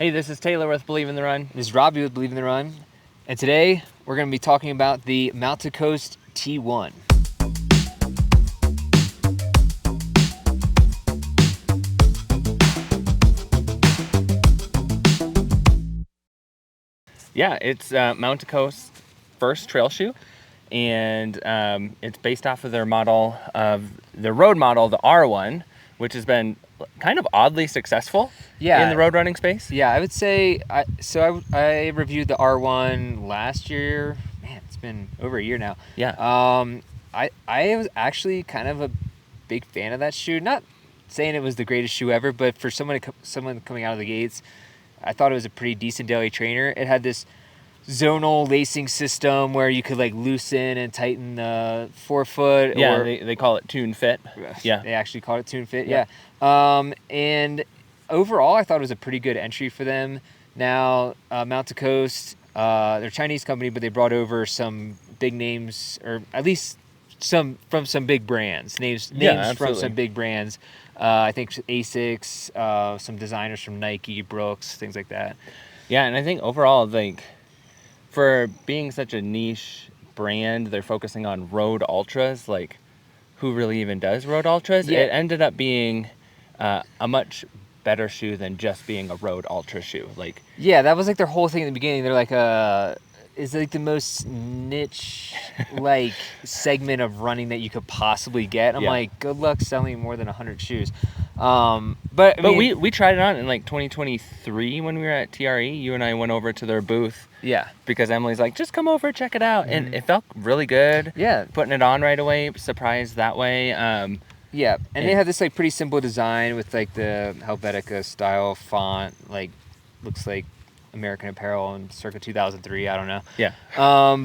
Hey, this is Taylor with Believe in the Run. This is Robbe with Believe in the Run. And today we're going to be talking about the Mount to Coast T1. Yeah, it's Mount to Coast first trail shoe, and it's based off of their model of the road model, the R1, which has been kind of oddly successful in the road running space. Yeah, I would say, I reviewed the R1 last year. Man, it's been over a year now. Yeah. I was actually kind of a big fan of that shoe. Not saying it was the greatest shoe ever, but for someone coming out of the gates, I thought it was a pretty decent daily trainer. It had this zonal lacing system where you could like loosen and tighten the forefoot. Yeah, or they call it TunedFit. Yeah. They actually called it TunedFit. Yeah. And overall, I thought it was a pretty good entry for them. Now, Mount to Coast, they're a Chinese company, but they brought over some big names, or at least some from some big brands. Names from some big brands. I think Asics, some designers from Nike, Brooks, things like that. Yeah, and I think overall, like, for being such a niche brand, they're focusing on road ultras. Like, who really even does road ultras? Yeah. It ended up being a much better shoe than just being a road ultra shoe. Like, yeah, that was like their whole thing in the beginning. They're like, is like the most niche like segment of running that you could possibly get. I'm like, good luck selling more than 100 shoes. But I mean, we tried it on in like 2023 when we were at TRE. You and I went over to their booth. Yeah. Because Emily's like, just come over, check it out. And it felt really good. Yeah. Putting it on right away, surprised that way. Yeah. And they had this like pretty simple design with like the Helvetica style font, like looks like American Apparel in circa 2003. I don't know. Yeah.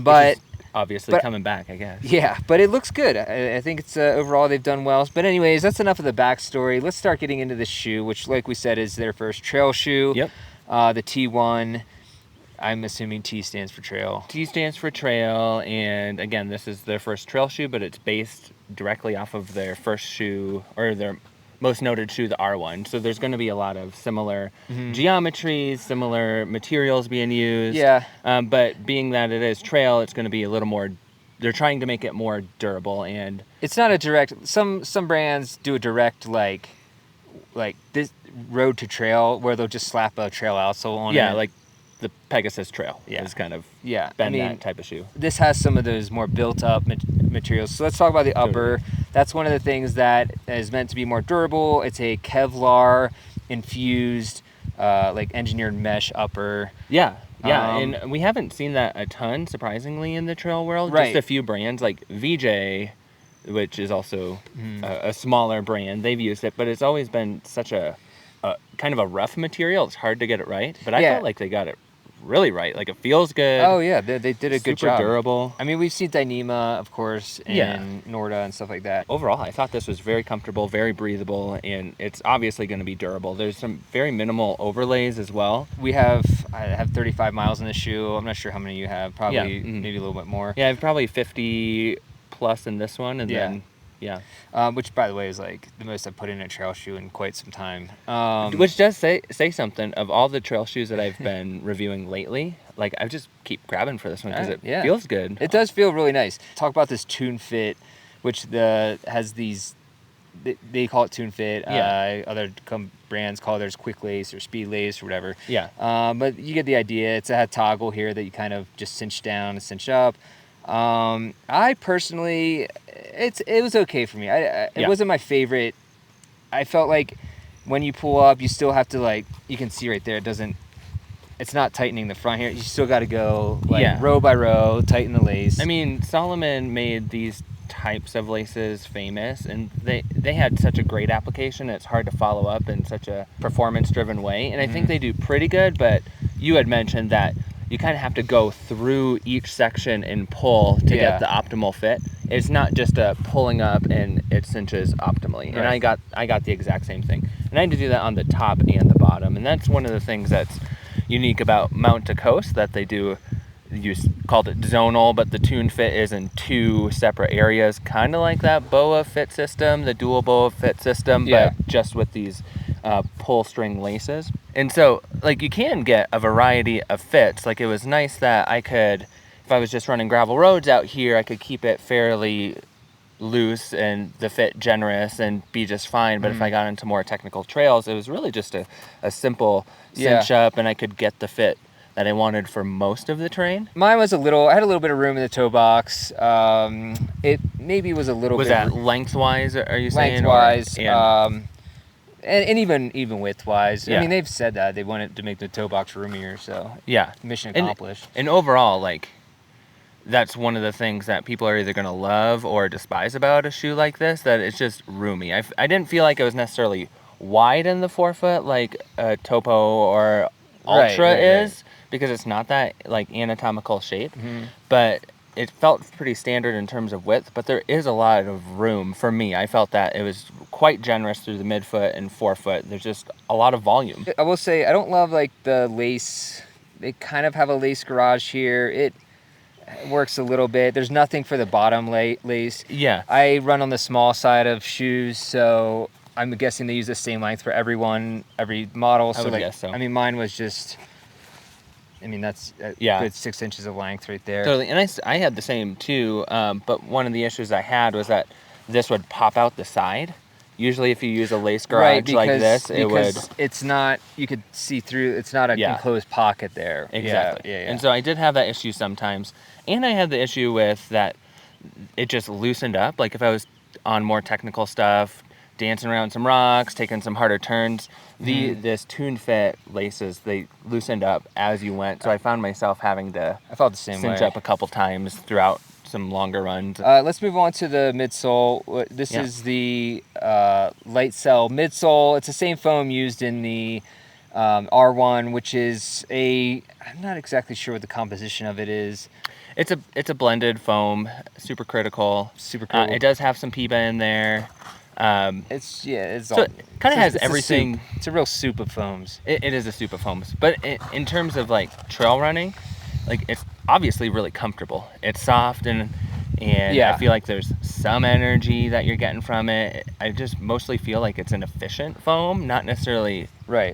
But obviously coming back, I guess. Yeah, but it looks good. I think it's overall they've done well. But anyways, that's enough of the backstory. Let's start getting into this shoe, which, like we said, is their first trail shoe. Yep. The T1. I'm assuming T stands for trail. T stands for trail, and again, this is their first trail shoe, but it's based directly off of their first shoe, or their most noted shoe, the R1. So there's going to be a lot of similar geometries, similar materials being used. Yeah. But being that it is trail, it's going to be a little more, they're trying to make it more durable. And it's not a direct, some brands do a direct like this road to trail where they'll just slap a trail outsole on it. Yeah, like the Pegasus Trail is kind of been that type of shoe. This has some of those more built-up materials. So let's talk about the upper. That's one of the things that is meant to be more durable. It's a Kevlar-infused, like engineered mesh upper. Yeah, and we haven't seen that a ton, surprisingly, in the trail world. Right. Just a few brands like VJ, which is also a smaller brand. They've used it, but it's always been such a kind of a rough material. It's hard to get it right, but I felt like they got it really right. Like, it feels good. Oh yeah, they did a good job. Super durable. I mean, we've seen Dyneema, of course, and Norda and stuff like that. Overall, I thought this was very comfortable, very breathable, and it's obviously going to be durable. There's some very minimal overlays as well. I have 35 miles in the shoe. I'm not sure how many you have. Probably maybe a little bit more. Yeah, I have probably 50 plus in this one, and then which, by the way, is like the most I've put in a trail shoe in quite some time. Which does say something. Of all the trail shoes that I've been reviewing lately, like, I just keep grabbing for this one because it feels good. It does feel really nice. Talk about this TunedFit, which has these. They call it TunedFit. Other brands call theirs Quick Lace or Speed Lace or whatever. Yeah. But you get the idea. It's a toggle here that you kind of just cinch down and cinch up. I personally, it was okay for me. It wasn't my favorite. I felt like when you pull up, you still have to, like, you can see right there, it's not tightening the front here. You still got to go row by row, tighten the lace. I mean, Salomon made these types of laces famous, and they had such a great application. It's hard to follow up in such a performance-driven way, and I think they do pretty good. But you had mentioned that you kind of have to go through each section and pull to get the optimal fit. It's not just a pulling up and it cinches optimally. Right. And I got the exact same thing. And I had to do that on the top and the bottom. And that's one of the things that's unique about Mount to Coast, that they do. You called it zonal, but the TunedFit is in two separate areas, kind of like that BOA fit system, the dual BOA fit system, but just with these pull string laces. And so, like, you can get a variety of fits. Like, it was nice that I could, if I was just running gravel roads out here, I could keep it fairly loose and the fit generous and be just fine. But if I got into more technical trails, it was really just a simple cinch up, and I could get the fit that I wanted for most of the terrain. Mine was I had a little bit of room in the toe box. It maybe was a little Was bit. that lengthwise, are you saying? Lengthwise, Or, and even widthwise. Yeah. I mean, they've said that they wanted to make the toe box roomier, so yeah. mission accomplished. And overall, like, that's one of the things that people are either going to love or despise about a shoe like this, that it's just roomy. I didn't feel like it was necessarily wide in the forefoot like a Topo or Ultra is, because it's not that, like, anatomical shape. But it felt pretty standard in terms of width, but there is a lot of room for me. I felt that it was quite generous through the midfoot and forefoot. There's just a lot of volume. I will say I don't love, like, the lace. They kind of have a lace garage here. It works a little bit. There's nothing for the bottom lace. Yeah. I run on the small side of shoes, so I'm guessing they use the same length for every model. So, I would like, guess so. I mean, mine was just, I mean, that's a good 6 inches of length right there. Totally. And I had the same too, but one of the issues I had was that this would pop out the side. Usually if you use a lace garage like this, it would... it's not, you could see through, it's not an enclosed pocket there. Exactly. Yeah. And so I did have that issue sometimes. And I had the issue with that it just loosened up. Like, if I was on more technical stuff, dancing around some rocks, taking some harder turns, this TunedFit laces, they loosened up as you went. So I found myself having to I felt the same cinch way. up a couple times throughout some longer runs. Let's move on to the midsole. This is the LightCell midsole. It's the same foam used in the R1, which is I'm not exactly sure what the composition of it is. It's a blended foam, super critical. It does have some PIBA in there. It's so it kind of has everything. It's a real soup of foams. It is a soup of foams. But in terms of, like, trail running, like, it's obviously really comfortable. It's soft and I feel like there's some energy that you're getting from it. I just mostly feel like it's an efficient foam, not necessarily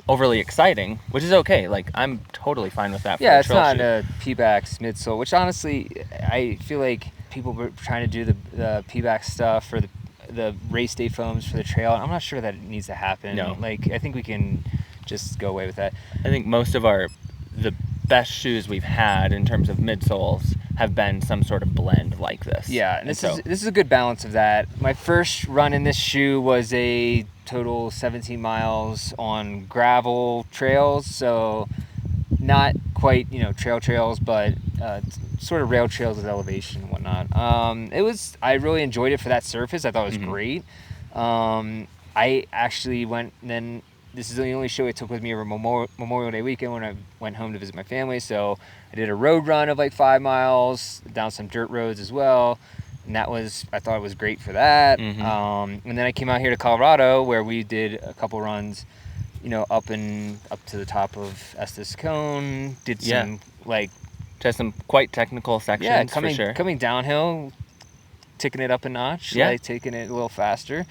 overly exciting, which is okay. Like, I'm totally fine with that. Yeah, it's trail not shoe. a P-Bax midsole, which honestly, I feel like people were trying to do the P-Bax stuff for the race day foams for the trail. I'm not sure that it needs to happen. No. Like, I think we can just go away with that. I think most of the best shoes we've had in terms of midsoles have been some sort of blend like this. Yeah, and this is a good balance of that. My first run in this shoe was a total 17 miles on gravel trails, so not quite, trails, but sort of rail trails with elevation and whatnot. I really enjoyed it for that surface. I thought it was great. I actually went then. This is the only show I took with me over Memorial Day weekend when I went home to visit my family. So I did a road run of like 5 miles down some dirt roads as well. And I thought it was great for that. And then I came out here to Colorado where we did a couple runs, up to the top of Estes Cone. Did some just some quite technical sections for sure. Coming downhill, ticking it up a notch, taking it a little faster.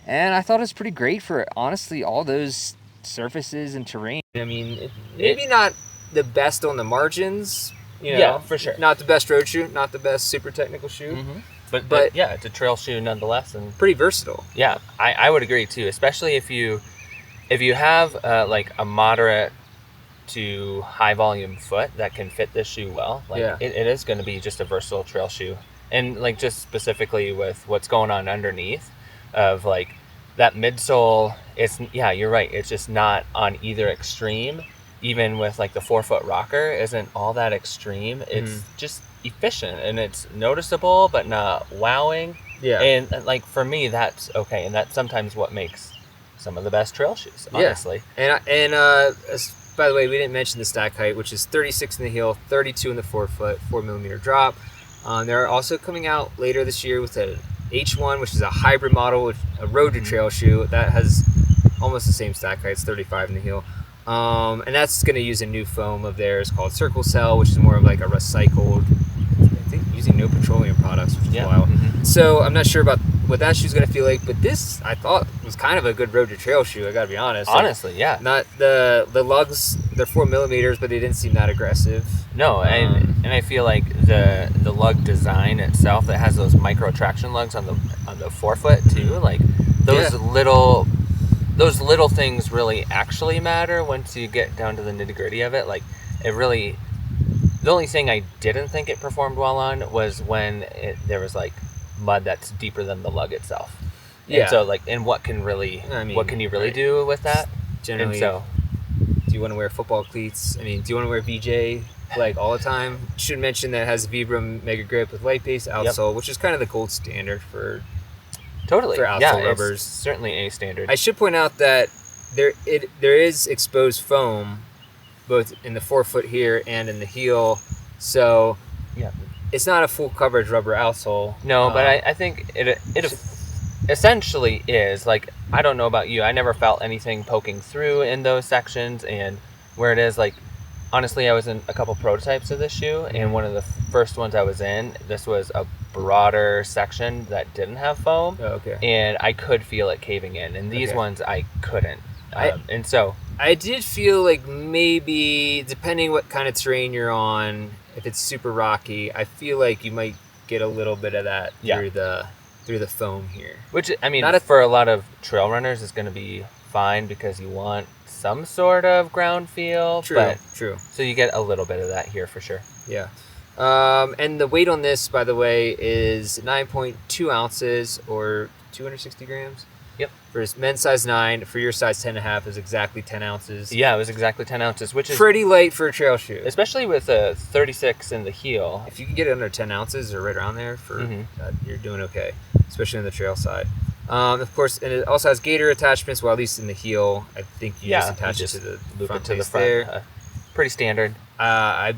And I thought it was pretty great for, honestly, all those surfaces and terrain. I mean, maybe not the best on the margins. For sure. Not the best road shoe, not the best super technical shoe. But yeah, it's a trail shoe nonetheless, and pretty versatile. Yeah, I would agree too, especially if you have like a moderate to high volume foot that can fit this shoe well. Like it is going to be just a versatile trail shoe, and like just specifically with what's going on underneath. Of like that midsole, you're right, it's just not on either extreme. Even with like the 4-foot rocker isn't all that extreme. It's just efficient and it's noticeable but not wowing. And like for me that's okay, and that's sometimes what makes some of the best trail shoes, honestly. And by the way, we didn't mention the stack height, which is 36 in the heel, 32 in the 4-foot, 4mm drop. They're also coming out later this year with a H1, which is a hybrid model with a road to trail shoe that has almost the same stack height. It's 35 in the heel, and that's going to use a new foam of theirs called Circle Cell, which is more of like a recycled. I think using no petroleum products, which is wild. So I'm not sure about what that shoe's gonna feel like, but this I thought was kind of a good road to trail shoe. I gotta be honest. Honestly, yeah. Not the lugs. They're 4mm, but they didn't seem that aggressive. No, and I feel like the lug design itself, that has those micro traction lugs on the forefoot too. Like those little things really actually matter once you get down to the nitty gritty of it. Like it really. The only thing I didn't think it performed well on was when there was like mud that's deeper than the lug itself. Yeah. And so like, and what can you really do with that? Generally, do you want to wear football cleats? I mean, do you want to wear VJ like all the time? Should mention that it has Vibram Megagrip with light-based outsole, which is kind of the gold standard for outsole rubbers. It's certainly a standard. I should point out that there is exposed foam both in the forefoot here and in the heel, so it's not a full coverage rubber outsole. No, but I think it essentially is. Like, I don't know about you, I never felt anything poking through in those sections, and where it is, like, honestly, I was in a couple prototypes of this shoe, and one of the first ones I was in, this was a broader section that didn't have foam, and I could feel it caving in, and these ones I couldn't. And so I did feel like maybe, depending what kind of terrain you're on, if it's super rocky, I feel like you might get a little bit of that through the foam here. Which, I mean, for a lot of trail runners is going to be fine because you want some sort of ground feel. True. So you get a little bit of that here for sure. Yeah. And the weight on this, by the way, is 9.2 ounces or 260 grams. Yep. For men's size 9, for your size 10.5 is exactly 10 ounces. Yeah, it was exactly 10 ounces, which is pretty light for a trail shoe. Especially with a 36 in the heel. If you can get it under 10 ounces or right around there, you're doing okay, especially on the trail side. Of course, and it also has gator attachments, well, at least in the heel. I think you just attach it to the front to the front there. Pretty standard. I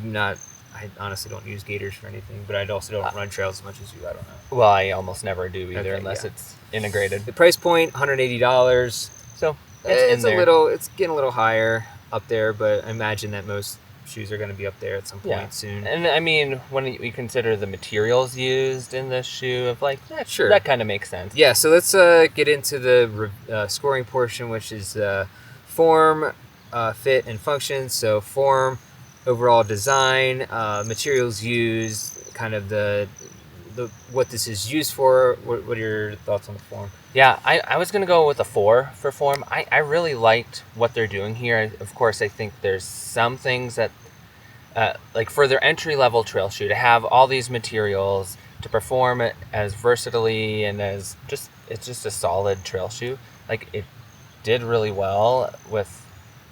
honestly don't use gaiters for anything, but I also don't run trails as much as you. I don't know. Well, I almost never do either, unless it's integrated. The price point, $180. So it's it's getting a little higher up there, but I imagine that most shoes are going to be up there at some point soon. And I mean, when you consider the materials used in this shoe, sure, that kind of makes sense. Yeah. So let's get into the scoring portion, which is form, fit, and function. So form, overall design, materials used, kind of the what this is used for. What are your thoughts on the form? Yeah, I was going to go with a 4 for form. I really liked what they're doing here. Of course, I think there's some things that, like for their entry-level trail shoe, to have all these materials, to perform it as versatilely and as it's just a solid trail shoe. Like, it did really well with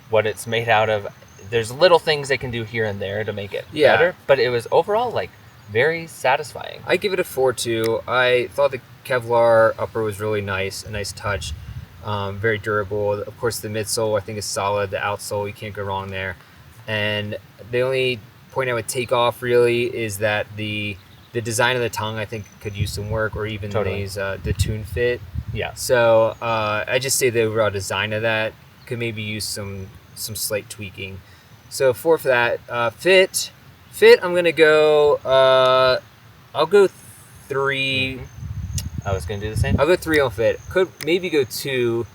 what it's made out of. There's little things they can do here and there to make it better, but it was overall, like, very satisfying. I give it a 4 too. I thought the Kevlar upper was really nice, a nice touch, very durable. Of course, the midsole I think is solid. The outsole, you can't go wrong there. And the only point I would take off really is that the design of the tongue I think could use some work, or even these the TunedFit. Yeah. So I just say the overall design of that could maybe use some slight tweaking. So 4 for that. Fit, I'm gonna go. I'll go 3. Mm-hmm. I was gonna do the same. I'll go 3 on fit. Could maybe go 2,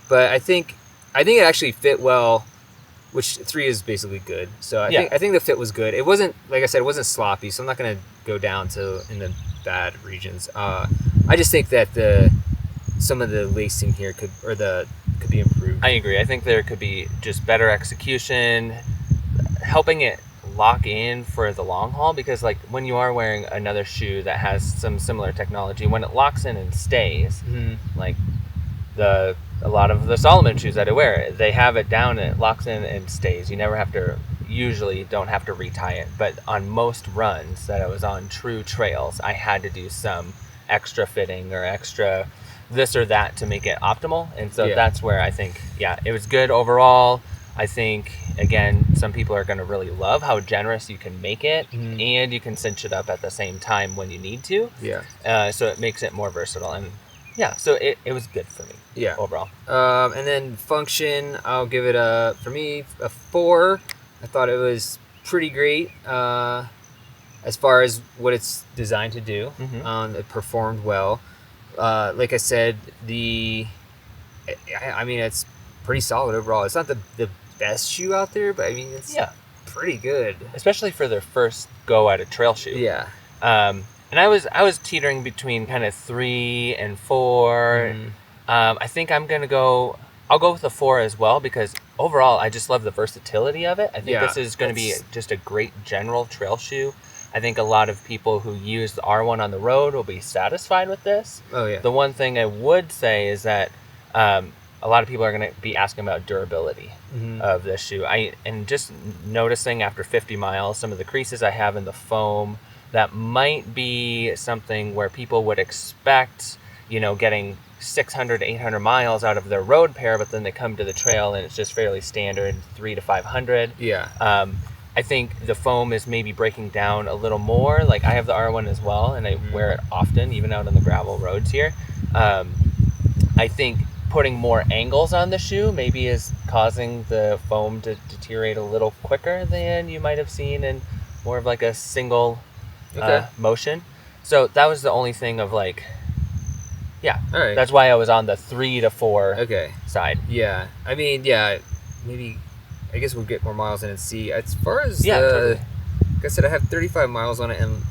but I think it actually fit well, which 3 is basically good. So I think the fit was good. It wasn't, like I said, it wasn't sloppy. So I'm not gonna go down to in the bad regions. I just think that some of the lacing here could be improved. I agree. I think there could be just better execution, helping it lock in for the long haul, because like when you are wearing another shoe that has some similar technology, when it locks in and stays, like a lot of the Solomon shoes that I wear, they have it down and it locks in and stays. You usually don't have to retie it, but on most runs that I was on true trails, I had to do some extra fitting or extra this or that to make it optimal. And so that's where I think it was good overall. I think, again, some people are going to really love how generous you can make it, and you can cinch it up at the same time when you need to. Yeah. So it makes it more versatile. And so it was good for me. Yeah. Overall. And then function, I'll give it a 4. I thought it was pretty great. as far as what it's designed to do. Mm-hmm. It performed well. Like I said, I mean, it's pretty solid overall. It's not the best shoe out there, but I mean, it's pretty good. Especially for their first go at a trail shoe. Yeah. And I was teetering between kind of 3 and 4. I think I'll go with the 4 as well, because overall I just love the versatility of it. I think this is going to be just a great general trail shoe. I think a lot of people who use the R1 on the road will be satisfied with this. Oh yeah. The one thing I would say is that a lot of people are going to be asking about durability of this shoe. And just noticing after 50 miles, some of the creases I have in the foam, that might be something where people would expect, getting 600 to 800 miles out of their road pair, but then they come to the trail and it's just fairly standard 300 to 500. Yeah. I think the foam is maybe breaking down a little more. Like, I have the R1 as well, and I wear it often, even out on the gravel roads here. I think putting more angles on the shoe maybe is causing the foam to deteriorate a little quicker than you might have seen in more of like a single motion. So that was the only thing of like, all right. That's why I was on the 3 to 4 side. Yeah. I mean, maybe, I guess we'll get more miles in and see. As far as totally. like I said, I have 35 miles on it, and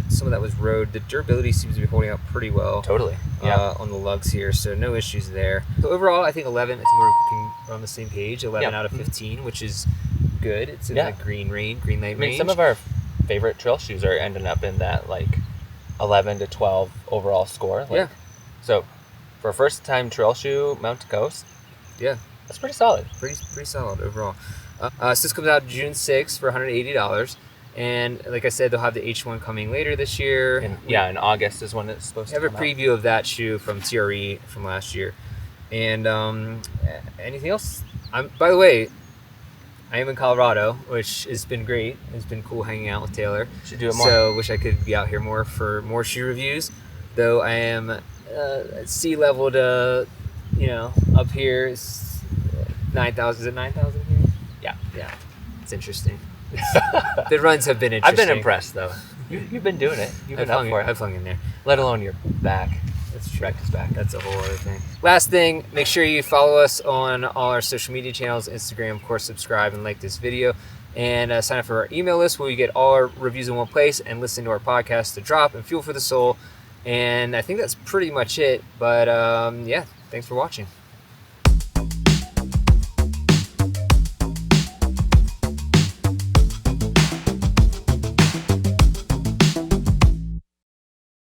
some of that was road. The durability seems to be holding out pretty well. Totally. On the lugs here, so no issues there. So overall, I think 11. I think we're on the same page. 11 out of 15, which is good. It's in the green light range. Some of our favorite trail shoes are ending up in that like 11 to 12 overall score. So for a first time trail shoe, Mount to Coast, that's pretty solid. Pretty solid overall. So this comes out June 6th for $180. And like I said, they'll have the H1 coming later this year. And in August is when it's supposed to come out. We have a preview of that shoe from TRE from last year. And anything else? By the way, I am in Colorado, which has been great. It's been cool hanging out with Taylor. Should do it more. So wish I could be out here more for more shoe reviews. Though I am at sea level to, up here. It's 9,000. Is it 9,000 here? Yeah. It's interesting. The runs have been interesting. I've been impressed, though. You've been doing it. You've been up for it. I've flung in there. Let alone your back. That's true. Practice back. That's a whole other thing. Last thing, make sure you follow us on all our social media channels, Instagram, of course, subscribe and like this video, and sign up for our email list where you get all our reviews in one place and listen to our podcast, The Drop and Fuel for the Soul. And I think that's pretty much it. But thanks for watching.